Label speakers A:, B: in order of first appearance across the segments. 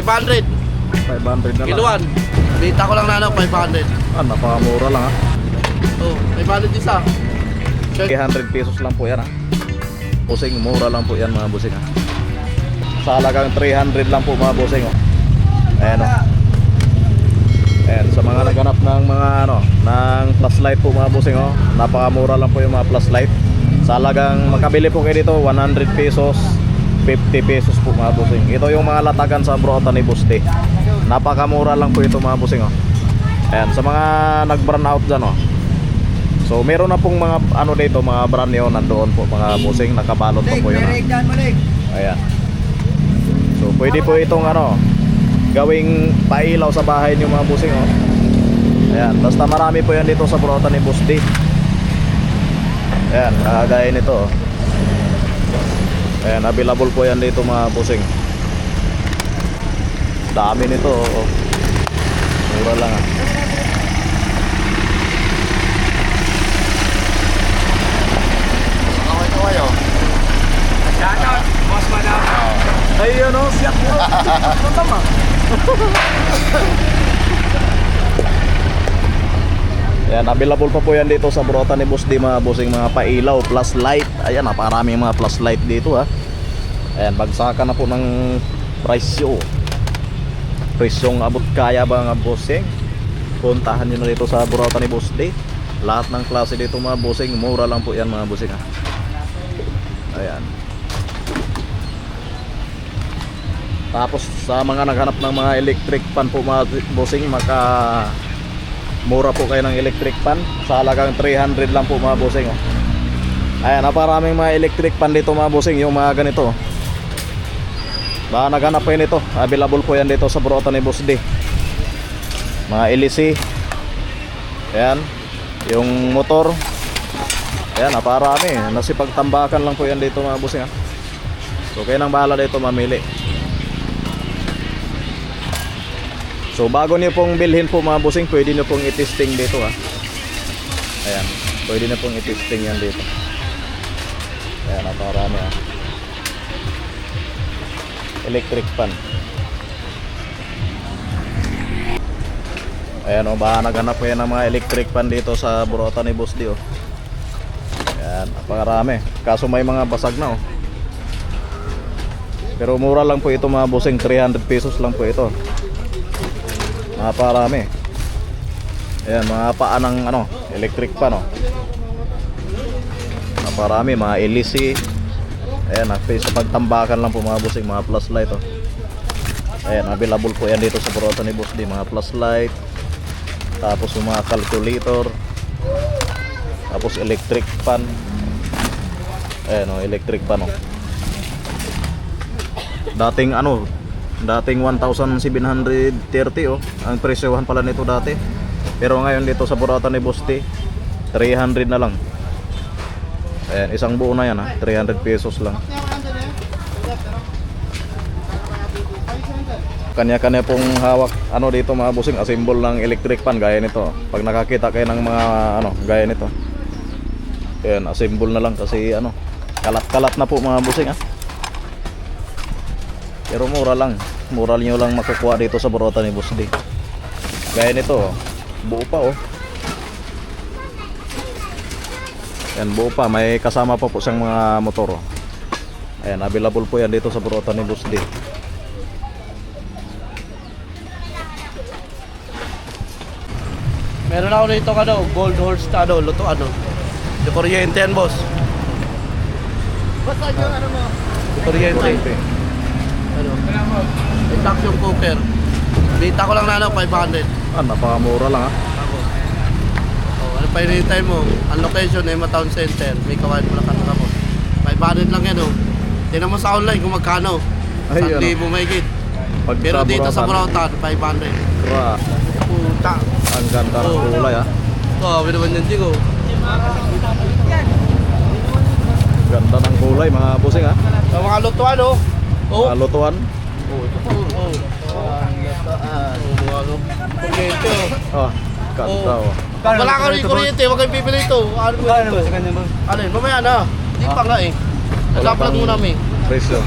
A: 500.
B: 500 na lang.
A: Kiluan. Bita ko lang na ano, 500.
B: Napakamura lang ha.
A: Oh, 500 isa.
B: 300 pesos lang po yan ha. Busing, mura lang po yan mga busing ha. Sa halagang 300 lang po mga busing oh. Ayan o. Ayan, sa mga naghanap ng mga ano, ng flashlight po mga busing oh. Napakamura lang po yung mga flashlight. Sa halagang makabili po kayo dito 100 pesos, 50 pesos po mga busing. Ito yung mga latagan sa Broata ni Buste. Napakamura lang po ito mga busing oh. Ayan, sa mga nag-burn out dyan oh. So meron na pong mga ano dito, mga brand new nandoon po mga busing, nakabalot pa po yun. Ayan. So pwede po itong ano, gawing pailaw sa bahay niyo mga busing oh. Ayan, basta marami po yan dito sa Broata ni Buste. Ayan, kagaya nito oh. Ayan, available po yan dito mga busing. Dami nito oh. Mura lang ah. Ay ano, siyak mo. Ano tama? Ayan, available pa po yan dito sa Broata ni Buste mga busing, mga pailaw, plus light. Ayan, napakarami mga plus light dito ha. Ayan, bagsakan na po ng presyo. Presyong abot kaya ba mga busing? Puntahan nyo na dito sa Broata ni Buste. Lahat ng klase dito mga busing, mura lang po yan mga busing ha. Ayan. Tapos sa mga naghanap ng mga electric pan po mga busing, maka mura po kayo ng electric pan sa halagang 300 lang po mga busing oh. Ayan, naparaming mga electric pan dito mga busing, yung mga ganito. Baka naghanap po yun ito, available po yan dito sa Broata ni Buste. Mga LEC. Ayan, yung motor. Ayan, naparami, nasipagtambakan lang po yan dito mga busing ha. So kayo nang bahala dito mamili. So bago niyo pong bilhin po mga busing, pwede niyo pong i-testing dito ha. Ayan, pwede niyo pong i-testing yan dito. Ayan, naparami ha. Electric pan. Ayan o, baka naghanap po yan ng mga electric pan dito sa Broata ni Buste oh. Ayan, napakarami. Kaso may mga basag na oh. Pero mura lang po ito mga busing, 300 pesos lang po ito. Napakarami. Ayan, mga paa ng ano, electric pan oh. Napakarami, mga LEC. Ayan, sa pagtambakan lang po mga busing, mga plus light oh. Ayan, available po yan dito sa Broata ni Buste, mga plus light. Tapos yung mga calculator. Tapos electric pan. Ayan oh, electric pan oh. Dating ano, dating 1,730 oh. Ang presyohan pala nito dati. Pero ngayon dito sa Broata ni Buste, 300 na lang. Ayan, isang buo na yan ha, 300 pesos lang. Kanya-kanya pong hawak ano dito mga busing, assemble ng electric pan gaya nito. Pag nakakita kayo ng mga ano, gaya nito. Ayan, assemble na lang kasi ano, kalat-kalat na po mga busing ha. Pero mura lang. Mura nyo lang makukuha dito sa Broata ni Buste. Gaya nito oh, buo pa oh. Ayan, buo pa, may kasama pa po siyang mga motor oh. Ayan, available po yan dito sa Broata ni Buste.
A: Meron ako dito ano, gold horse na ano, luto ano. Yung kuryente yan boss. Basta yung ano mo? Yung kuryente. Ano? Induction cooker. Bita ko lang na ano, 500.
B: Napakamura lang ha.
A: Oh, ano pa hinihintay mo? Ang location ay Town Center. May kawain mo lang kanila mo. 500 lang yan oh. Tingnan mo sa online kung magkano. 1,000 mahigit. Pero dito sa Broata, 500.
B: Kura.
A: Puta.
B: Ang ganda ng kulay ha.
A: Sabi naman yan Jigo.
B: Ganda ng kulay mga busing ha.
A: Sa mga lutuan oh. Oh.
B: Mga lutuan.
A: Oh, ito po. Oh. Mga kuryente oh.
B: Ganda oh.
A: Wala ka rin kuryente, huwag kayong bibili ito. Ano mo ito? Ano yun? Mamaya na. Di pa nga eh. Nag-upload muna kami.
B: Presyo.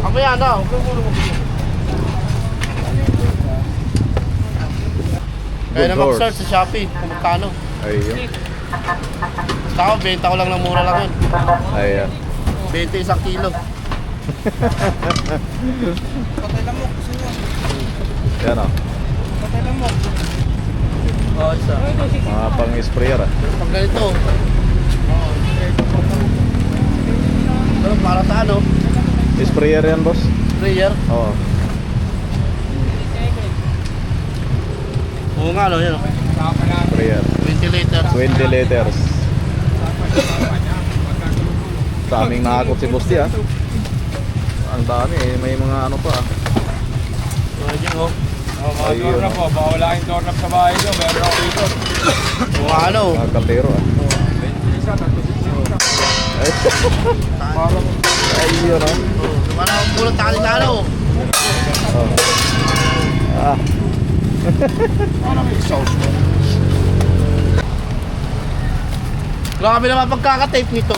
A: Kamaya na, huwag kang muna kaya na
B: Good
A: mag-search sa Shopee kung magkano.
B: Ayun.
A: Basta ako, benta ko lang ng mura lang yun.
B: Ayan.
A: 20 isang kilo.
B: Yan o.
A: Oo, isa.
B: Mga pang-sprayer ah.
A: Pag ganito. Pero para sa ano?
B: Sprayer yan, boss?
A: Sprayer.
B: Oo.
A: Oo nga, no? Yan.
B: Sprayer.
A: 20 liters.
B: 20 liters. Daming nakakot si Boss D ah. Ang dami eh. May mga ano pa ah.
A: Imagine, oh.
C: Mga
B: Ayun,
C: doorknob po, baka wala kayong doorknob sa bahay nyo, meron ako dito.
A: Mga ano?
B: Mga kaldero ah.
C: 21, tatlo
B: Ay. Ayun ah.
A: Oh, wala akong pulot sa kanila, ano?
B: Oh. Ah.
A: Grabe naman pagkakatape nito.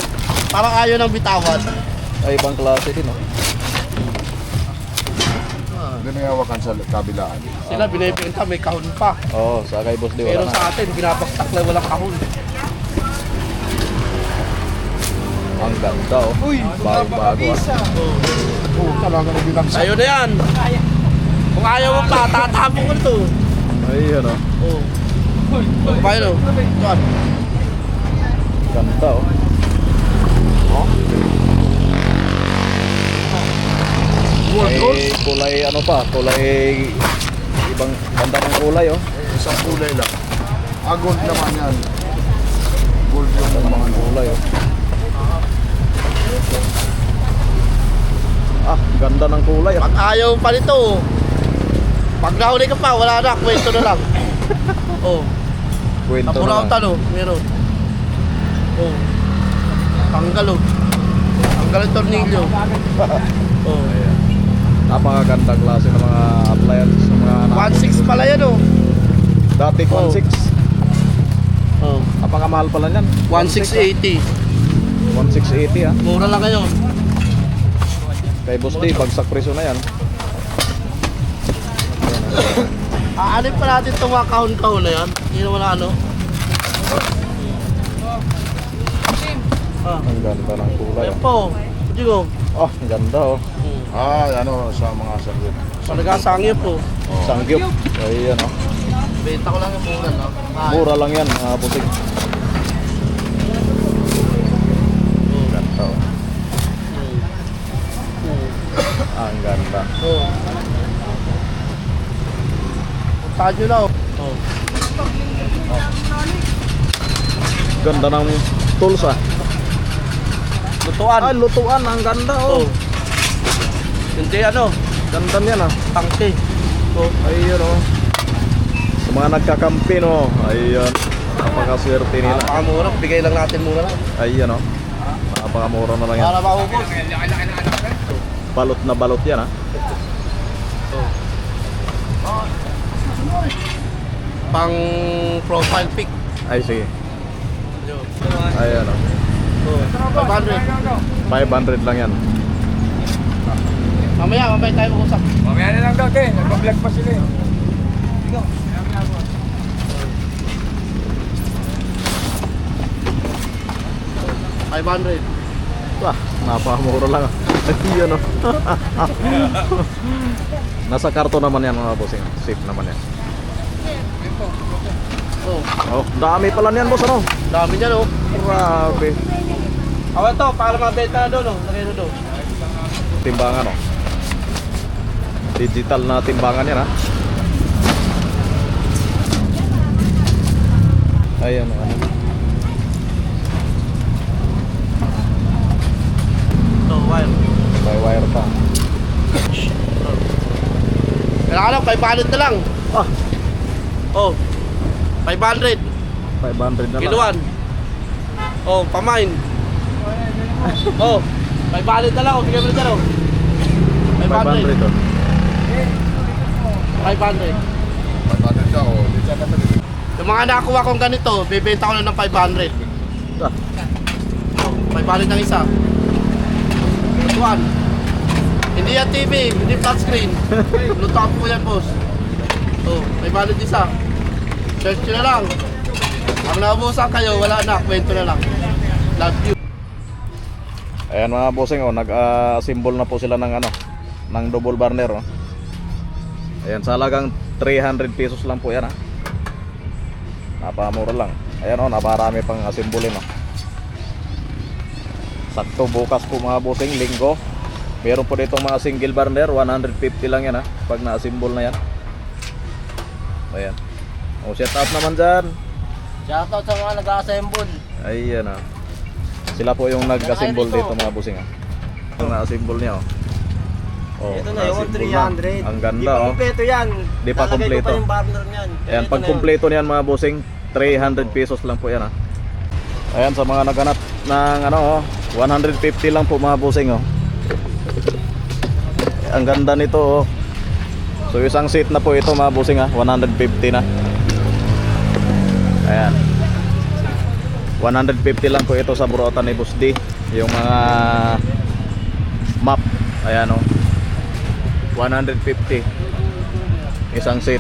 A: Parang ayaw ng bitawan.
B: Ay, ibang klase din oh.
D: Hindi may hawakan sa kabilaan.
A: Sila binibenta, may kahon pa.
B: Oo, sa kay Boss D
A: Pero
B: wala na.
A: sa atin, binabaksak na walang kahon.
B: Ang ganda oh. Bago-bago ah.
D: Oo, talaga na bilang sa...
A: Sa'yo na yan. Kung ayaw mo pa, tatapon ko ito.
B: Ayun oh.
A: Oo. Kumain o. Saan?
B: Ganda oh. May kulay ano pa, kulay ibang ganda ng kulay oh.
D: Isang kulay lang. Gold naman yan. Gold yung
B: Ganda
D: mga
B: ng kulay oh. Ah, ganda ng kulay ah.
A: Pag ayaw pa nito, pag nahuli ka pa, wala na. Kwento na lang. Oo.
B: Kwento na lang.
A: Napurautan o. Meron. Oo. Tanggal o. Tanggal ang tornilyo. Oo.
B: Ayan. Napakaganda klase ng mga appliances ng mga
A: 1.6 pala yan o.
B: Dati 1.6.
A: Oo.
B: Napakamahal pala niyan.
A: 1.680.
B: 1.680 ah.
A: Mura lang ngayon.
B: Kay Boss D, bagsak presyo na yan.
A: Aanin pa natin itong mga kahon-kahon na yan. Hindi naman na ano. Ah.
B: Ang ganda ng kulay
A: Ayan
B: oh.
A: po. Digo.
B: Oh, ang ganda oh.
D: ano, sa mga sagot.
A: Panagasangyo po.
B: Sangyup. Ayan oh.
A: Benta ko lang yung mura no?
B: Mura lang yan mga pusing. Ganda oh. Ang ganda.
A: Oo. Puntahan nyo na oh. Oo.
B: Ganda ng tools ah.
A: Lutuan.
B: Ay, lutuan. Ang ganda oh.
A: Oo. Hindi ano,
B: Ganda niyan ah.
A: tangke. Oo.
B: Ayun oh. Sa mga nagkakampi no. Ayun. Napakaswerte nila.
A: Napakamura, bigay lang natin mura lang.
B: Ayun oh. Napakamura na lang yan.
A: Para maubos.
B: Balot na balot yan ah.
A: Pang profile pic.
B: Ay sige. Ayun oh.
A: Oo. 500.
B: 500 lang yan.
A: Mamaya tayo mag-usap.
C: Mamaya na lang daw, te. Nagpa-vlog pa sila eh. $500.
B: Wah, napakamura lang ah. Ayun oh. Nasa karton naman yan mga bossing. Safe naman yan.
A: Oo.
B: Oh, dami pala niyan boss ano.
A: Dami niyan oh.
B: Grabe.
A: Awan to, para mabenta na doon oh. Lagay na doon.
B: Timbangan oh. Digital na timbangan yan ha. Ayan oh. Ano.
A: Ito, wire.
B: May wire pa.
A: Kailangan lang, 500 na lang.
B: Ah,
A: Oh. 500.
B: 500 na lang.
A: Kiluan. Oh, pamain. Oh, 500 na lang. Bigyan mo na dyan, oh. 500.
B: 500 oh.
A: 500.
D: 500 ka, o. Di siya naman.
A: Yung mga nakuha kong ganito, bibenta ko na ng 500.
B: Ah,
A: Oh, 500 ng isa. Lutuan. Hindi yan TV, hindi flat screen. Bluetooth po yan, boss. Oh, may valid isa. Search nyo na lang. Pag naubusan kayo, wala na, kwento na lang. Love you.
B: Ayan mga bossing, oh, nag-assemble na po sila ng ano, ng double burner, oh. Ayan, sa halagang 300 pesos lang po yan, ha. Napamura lang. Ayan, oh, naparami pang assemble, oh. Sakto bukas po mga bossing, linggo. Meron po ditong mga single burner, 150 lang yan, ha, pag na-assemble na yan. Ayan. Oh, shout out naman dyan.
E: Shoutout sa mga nag-assemble.
B: Ayan, ha. Sila po yung nag-assemble dito mga bossing, ha. Yung na-assemble niya, oh. Oh,
E: Ito na yung
B: na-assemble na.
E: 300.
B: Ang
E: Di
B: ganda,
E: pa
B: oh.
E: kompleto yan.
B: Di pa
E: Lalagay ko
B: kompleto.
E: pa yung burner niyan.
B: Ayan,
E: Ito
B: pag
E: na yun.
B: kumpleto niyan mga bossing, 300 pesos lang po yan, ha. Ayan, sa mga naghanap ng ano, oh, 150 lang po mga bossing, oh. Ang ganda nito, oh. So isang seat na po ito mga bossing, ha, 150 na. Ayan, 150 lang po ito sa burotan ni Boss D. Yung mga map, ayan, oh, 150 isang seat.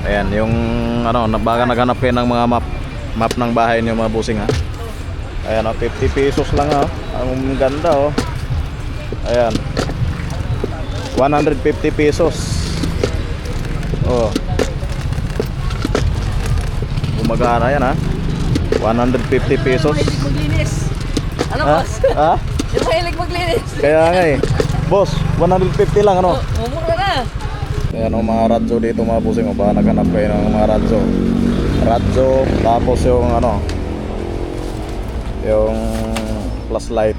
B: Ayan, yung ano, baka naghanap kayo ng mga map ng bahay niyo mga bossing, ha. Ayan, oh, 50 pesos lang, ha. Ang ganda, oh. Ayan, 150 pesos. Oh, gumagana yan, ha. 150 pesos.
E: Maglinis. Ano,
B: Ha?
E: boss?
B: Ha?
E: Yung mahilig maglinis.
B: Kaya nga, eh. Boss, 150 lang, ano.
E: Mumura na.
B: Ayan, oh, mga radyo dito mga bossing, oh. Baka naghanap kayo ng mga radyo. Radyo, tapos yung ano, yung flashlight.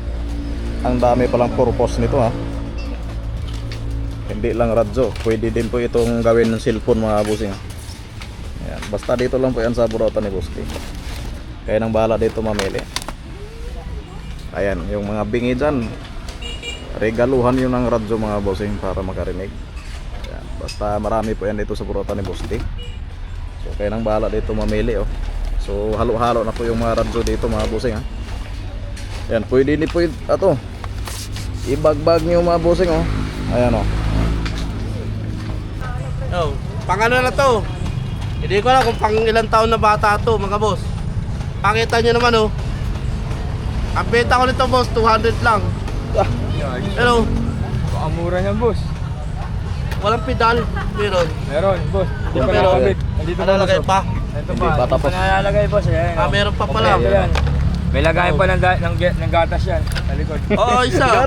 B: Ang dami palang purpose nito, ha. Hindi lang radyo, pwede din po itong gawin ng cellphone mga bossing, ha. Ayan, basta dito lang po yan sa burotan ni Boss D. Kaya nang bahala dito mamili. Ayan, yung mga bingi dyan, regaluhan yun ng radyo mga bossing para makarinig. Ayan, basta marami po yan dito sa burotan ni Boss D. So kaya nang bahala dito mamili, oh. So halo-halo na po yung mga radyo dito mga bossing, ha. Ayan, pwede din po ito ibagbag nyo mga bossing, oh. Ayan, oh.
A: Oh, pang ano na to? Hindi ko alam kung pang ilang taon na bata to, mga boss. Pakita nyo naman, oh. Ang benta ko nito, boss, 200 lang. Pero,
C: Baka mura niyan, boss.
A: walang pedal. Meron.
C: Meron, boss. Hindi pa
A: Meron.
C: nakakabit. Nandito
A: Ano lagay pa?
C: Ito
B: Hindi
C: pa.
B: pa tapos.
C: Nalalagay, boss. Ayan,
A: Ah, meron pa pala.
C: Kompleto yan. May lagayan pa ng gatas yan sa likod.
A: Oo, isa.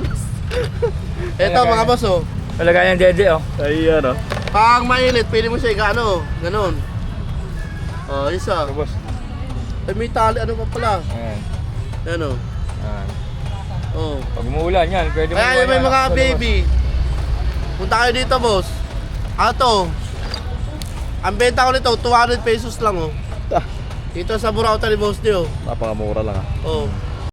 A: Ito, mga boss, oh.
C: May lagayan ng dede, oh.
B: Ayan, oh.
A: Pag mainit, pwede mo siya igano. Ganon. Oh, isa.
C: Ito, boss.
A: Ay, may tali, ano pa pala?
C: Ayan.
A: Ano?
C: Ayan.
A: Oh.
C: Pag umuulan yan, pwede mo
A: Kaya yung may
C: iwan
A: mga
C: sa labas.
A: baby. Punta kayo dito, boss. Ato. Ang benta ko nito, 200 pesos lang, oh.
B: Ah,
A: Dito sa Burauta ni Boss Dio.
B: napakamura lang, ha.
A: Oh.